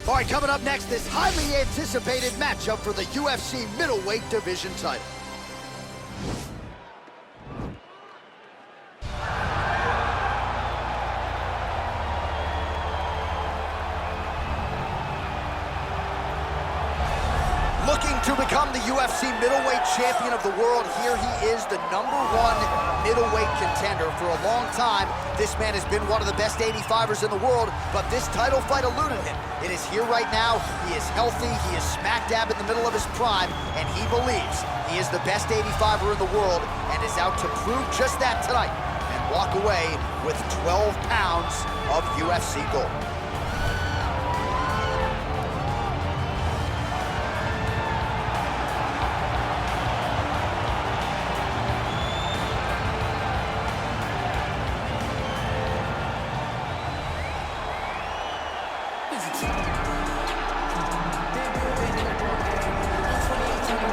All right, coming up next, this highly anticipated matchup for the UFC middleweight division title. Looking to become the UFC middleweight champion of the world, here he is, the #1 middleweight contender. For a long time, this man has been one of the best 85ers in the world, but this title fight eluded him. It is here right now. He is healthy, he is smack dab in the middle of his prime, and he believes he is the best 85er in the world and is out to prove just that tonight and walk away with 12 pounds of UFC gold.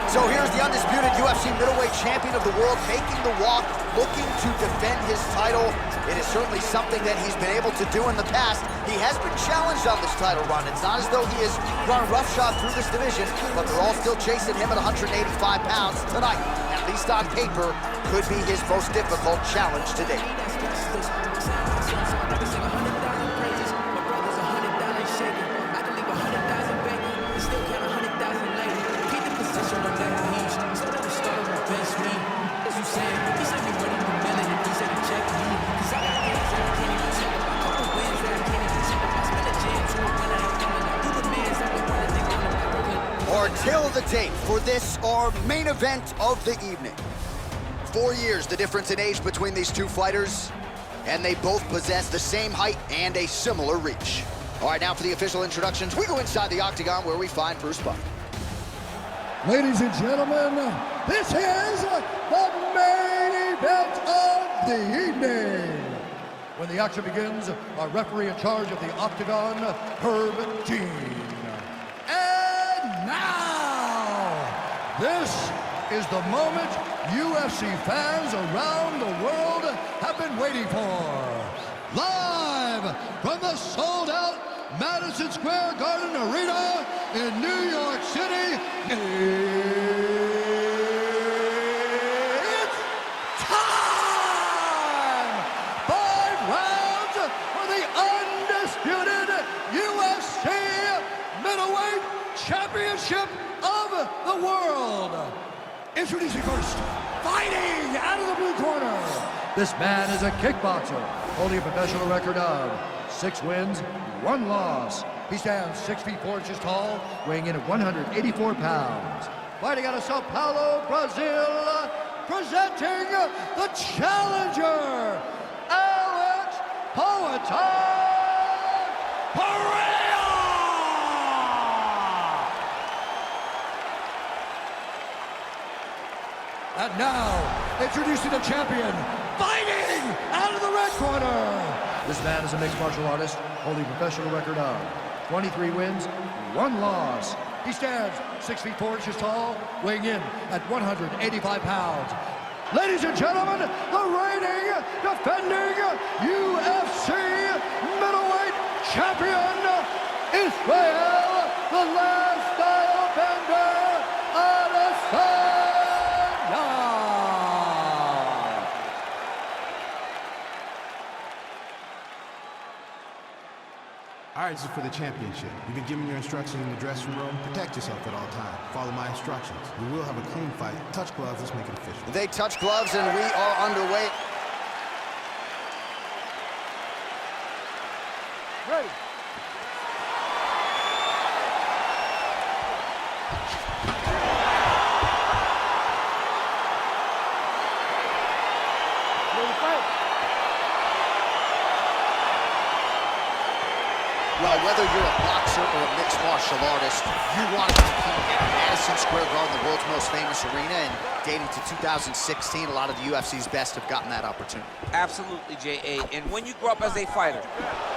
So here's the undisputed UFC middleweight champion of the world making the walk, looking to defend his title. It is certainly something that he's been able to do in the past. He has been challenged on this title run. It's not as though he has run roughshod through this division, but they're all still chasing him at 185 pounds tonight. At least on paper, could be his most difficult challenge to date. Till the tape for this, our main event of the evening. 4 years the difference in age between these two fighters, and they both possess the same height and a similar reach. All right, now for the official introductions, we go inside the octagon where we find Bruce Buck. Ladies and gentlemen, this is the main event of the evening. When the action begins, our referee in charge of the octagon, Herb Dean. And now, this is the moment UFC fans around the world have been waiting for. Live from the sold-out Madison Square Garden Arena in New York City, it's time! 5 rounds for the undisputed UFC Middleweight Championship of the world. Introducing first, fighting out of the blue corner. This man is a kickboxer, holding a professional record of 6 wins, 1 loss. He stands 6 feet 4 inches tall, weighing in at 184 pounds. Fighting out of Sao Paulo, Brazil, presenting the challenger, Alex Pereira! And now, introducing the champion, fighting out of the red corner. This man is a mixed martial artist, holding a professional record of 23 wins, 1 loss. He stands 6 feet 4 inches tall, weighing in at 185 pounds. Ladies and gentlemen, the reigning, defending UFC middleweight champion, Israel, the last style bender, Adesanya. All right, this is for the championship. You've been given your instructions in the dressing room. Protect yourself at all times. Follow my instructions. We will have a clean fight. Touch gloves. Let's make it official. They touch gloves, and we are underway. Ready. Well, whether you're a boxer or a mixed martial artist, you want to compete at Madison Square Garden, the world's most famous arena, and dating to 2016, a lot of the UFC's best have gotten that opportunity. Absolutely, J.A. And when you grow up as a fighter,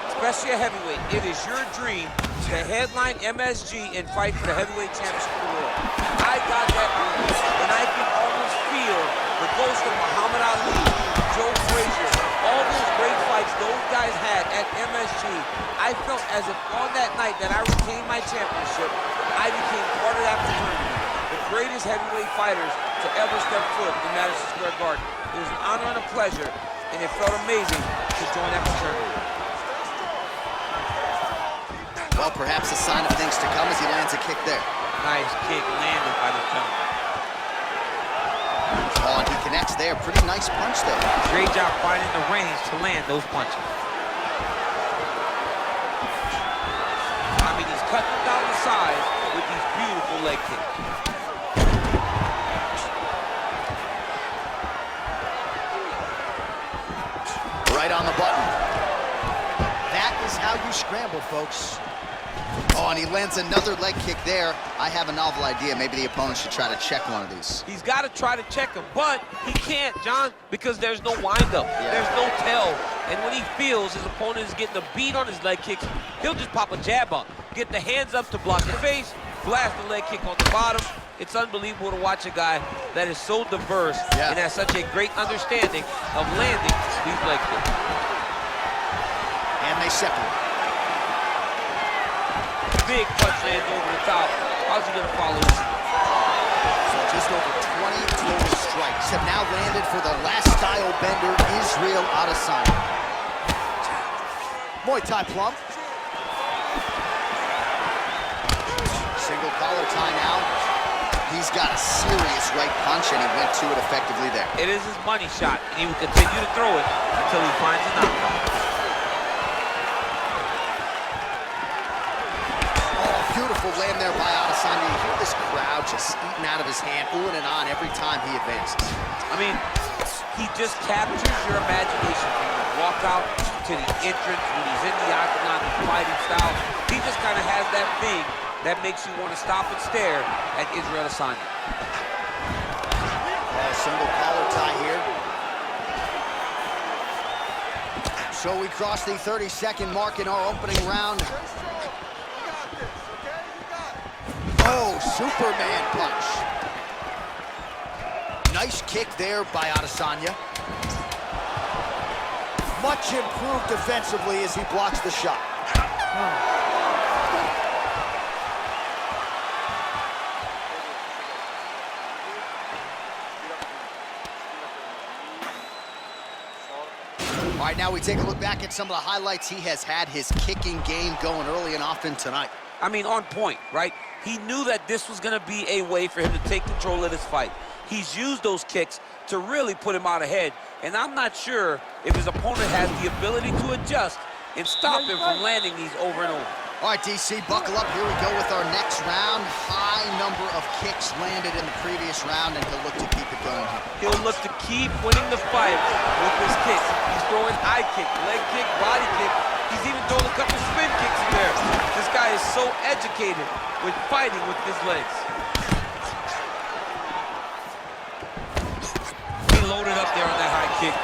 especially a heavyweight, it is your dream to headline MSG and fight for the heavyweight championship of the world. I got that dream, and I can almost feel the ghost of Muhammad Ali, Joe Frazier, all those great fights those guys had at MSG, I felt as if on that night that I retained my championship, I became part of that fraternity. The greatest heavyweight fighters to ever step foot in Madison Square Garden. It was an honor and a pleasure, and it felt amazing to join that fraternity. Well, perhaps a sign of things to come as he lands a kick there. Nice kick landed by the gentleman. Oh, and he connects there. Pretty nice punch there. Great job finding the range to land those punches. I mean, he's cutting down the size with these beautiful leg kicks. Right on the button. That is how you scramble, folks. Oh, and he lands another leg kick there. I have a novel idea. Maybe the opponent should try to check one of these. He's got to try to check him, but he can't, John, because there's no windup. Yeah. There's no tell. And when he feels his opponent is getting a beat on his leg kicks, he'll just pop a jab up, get the hands up to block the face, blast the leg kick on the bottom. It's unbelievable to watch a guy that is so diverse and has such a great understanding of landing these leg kicks. And they separate. Big punch lands over the top. How's he gonna follow this? So just over 20 total strikes have now landed for the last style bender, Israel Adesanya. Muay Thai plum. Single collar tie now. He's got a serious right punch, and he went to it effectively there. It is his money shot, and he will continue to throw it until he finds a knockout. Beautiful land there by Adesanya. You hear this crowd just eating out of his hand, oohing and on every time he advances. I mean, he just captures your imagination from the walkout to the entrance when he's in the octagon, the fighting style. He just kind of has that thing that makes you want to stop and stare at Israel Adesanya. Single collar tie here. So we cross the 30-second mark in our opening round. Oh, Superman punch. Nice kick there by Adesanya. Much improved defensively as he blocks the shot. All right, now we take a look back at some of the highlights. He has had his kicking game going early and often tonight. I mean, on point, right? He knew that this was going to be a way for him to take control of this fight. He's used those kicks to really put him out ahead, and I'm not sure if his opponent has the ability to adjust and stop him from landing these over and over. All right, DC, buckle up. Here we go with our next round. High number of kicks landed in the previous round, and he'll look to keep it going here. He'll look to keep winning the fight with his kicks. He's throwing high kick, leg kick, body kick. He's even throwing a couple spin kicks in there. This guy is so educated with fighting with his legs. He loaded up there on that high kick.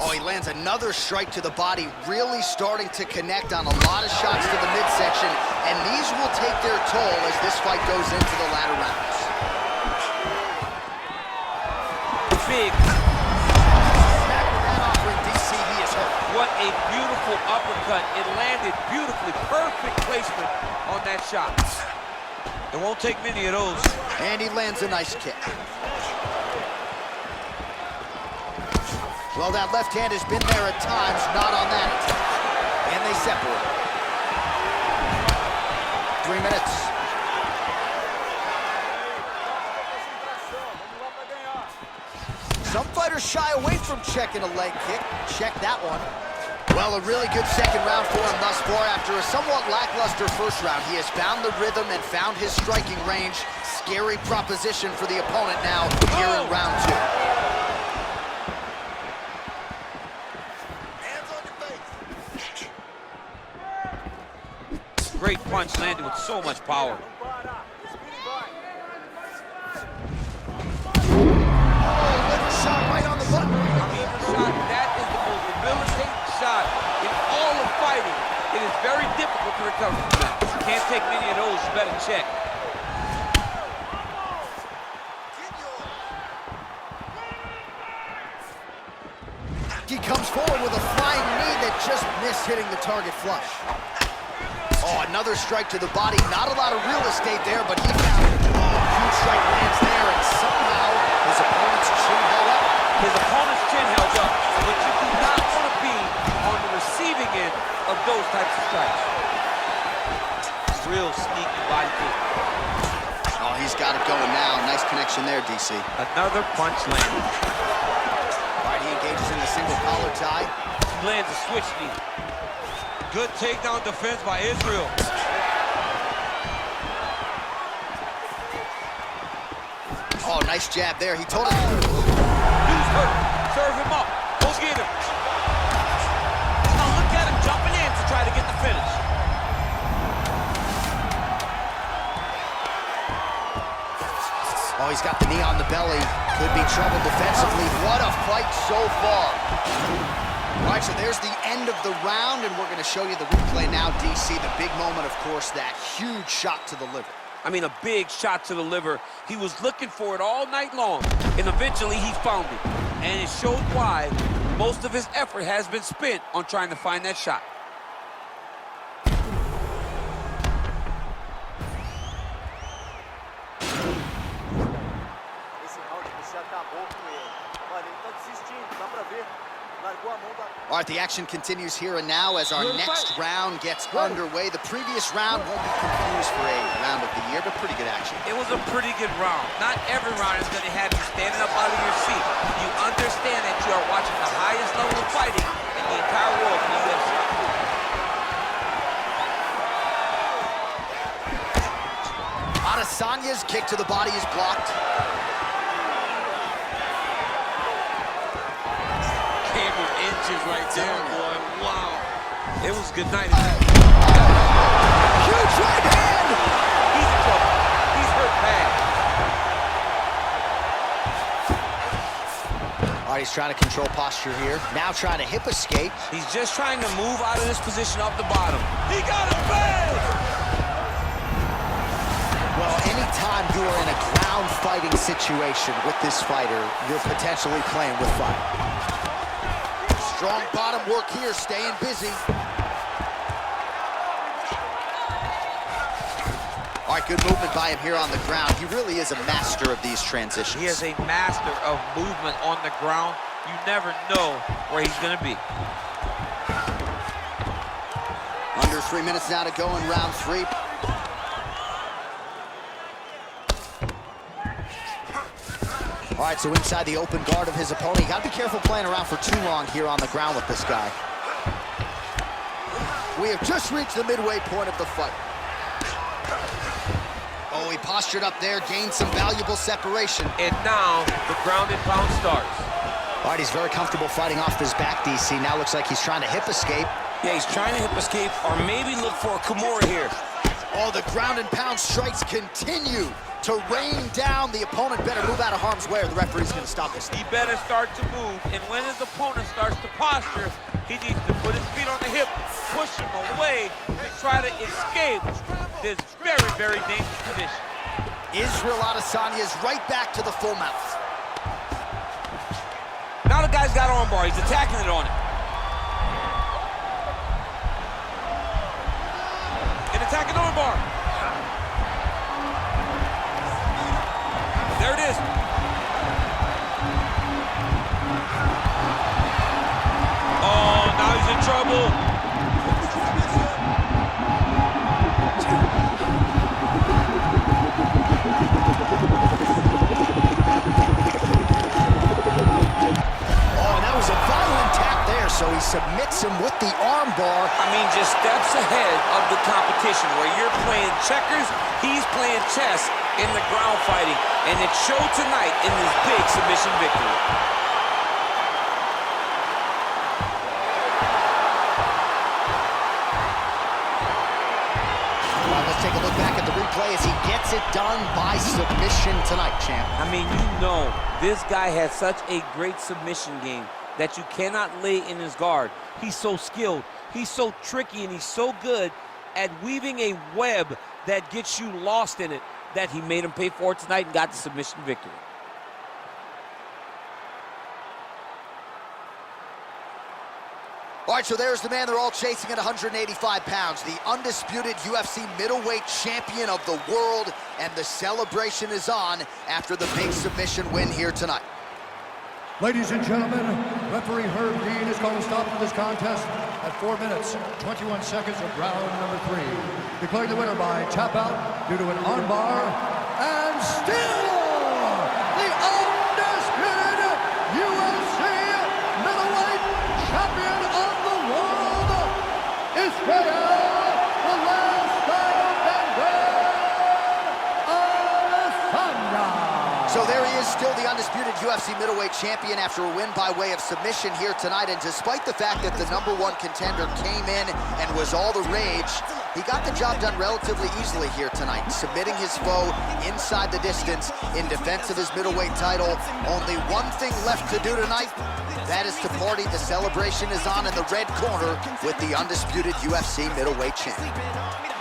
Oh, he lands another strike to the body, really starting to connect on a lot of shots to the midsection, and these will take their toll as this fight goes into the latter rounds. Big. Back with that offering, DC, he is hurt. What a beautiful uppercut. It landed beautifully. Perfect placement on that shot. It won't take many of those. And he lands a nice kick. Well, that left hand has been there at times, not on that attack. And they separate. 3 minutes. Some fighters shy away from checking a leg kick. Check that one. Well, a really good second round for him thus far. After a somewhat lackluster first round, he has found the rhythm and found his striking range. Scary proposition for the opponent now here in round 2. Great punch landed with so much power. Shot right on the button. Shot, that is the most debilitating shot in all of fighting. It is very difficult to recover from that. You can't take many of those. He comes forward with a flying knee that just missed hitting the target flush. Oh, another strike to the body. Not a lot of real estate there, but he found it. Oh, huge strike lands there, and somehow his opponent's chin held up. His opponent's chin held up, but you do not want to be on the receiving end of those types of strikes. Real sneaky body kick. Oh, he's got it going now. Nice connection there, DC. Another punch landed. All right, he engages in the single collar tie. Lands a switch knee. Good takedown defense by Israel. Oh, nice jab there. He told us. Dude's hurt. Serve him up. Go get him. Now look at him jumping in to try to get the finish. Oh, he's got the knee on the belly. Could be trouble defensively. What a fight so far. All right, so there's the end of the round, and we're going to show you the replay now, DC. The big moment, of course, that huge shot to the liver. I mean, a big shot to the liver. He was looking for it all night long, and eventually he found it. And it showed why most of his effort has been spent on trying to find that shot. All right, the action continues here and now as our next round gets underway. The previous round won't be confused for a round of the year, but pretty good action. It was a pretty good round. Not every round is going to have you standing up out of your seat. You understand that you are watching the highest level of fighting in the entire world in the UFC. Adesanya's kick to the body is blocked. Inches right there, boy. Wow. It was good night. Huge right hand! He's in trouble. He's hurt bad. All right, he's trying to control posture here. Now trying to hip escape. He's just trying to move out of this position off the bottom. He got it bad! Well, anytime you are in a ground fighting situation with this fighter, you're potentially playing with fire. Strong bottom work here, staying busy. All right, good movement by him here on the ground. He really is a master of these transitions. He is a master of movement on the ground. You never know where he's going to be. Under 3 minutes now to go in round 3. All right, so inside the open guard of his opponent. You got to be careful playing around for too long here on the ground with this guy. We have just reached the midway point of the fight. Oh, he postured up there, gained some valuable separation. And now the ground and pound starts. All right, he's very comfortable fighting off his back, DC. Now looks like he's trying to hip escape. Yeah, he's trying to hip escape or maybe look for a Kimura here. Oh, the ground and pound strikes continue to rain down. The opponent better move out of harm's way or the referee's going to stop this. He better start to move, and when his opponent starts to posture, he needs to put his feet on the hip, push him away, and try to escape this very, very dangerous position. Israel Adesanya is right back to the full mouth. Now the guy's got armbar. He's attacking it on him. And attacking armbar. There it is. Oh, now he's in trouble. So he submits him with the arm bar. I mean, just steps ahead of the competition. Where you're playing checkers, he's playing chess in the ground fighting. And it showed tonight in this big submission victory. Let's take a look back at the replay as he gets it done by submission tonight, champ. I mean, you know, this guy has such a great submission game that you cannot lay in his guard. He's so skilled, he's so tricky, and he's so good at weaving a web that gets you lost in it that he made him pay for it tonight and got the submission victory. All right, so there's the man they're all chasing at 185 pounds, the undisputed UFC middleweight champion of the world, and the celebration is on after the big submission win here tonight. Ladies and gentlemen, referee Herb Dean is going to stop this contest at 4 minutes, 21 seconds of round number 3. Declaring the winner by tap out due to an armbar, and still the undisputed UFC middleweight champion of the world, Israel, the last Adesanya. So there he is, still the undisputed UFC middleweight champion after a win by way of submission here tonight. And despite the fact that the #1 contender came in and was all the rage, he got the job done relatively easily here tonight, submitting his foe inside the distance in defense of his middleweight title. Only one thing left to do tonight, that is to party. The celebration is on in the red corner with the undisputed UFC middleweight champion.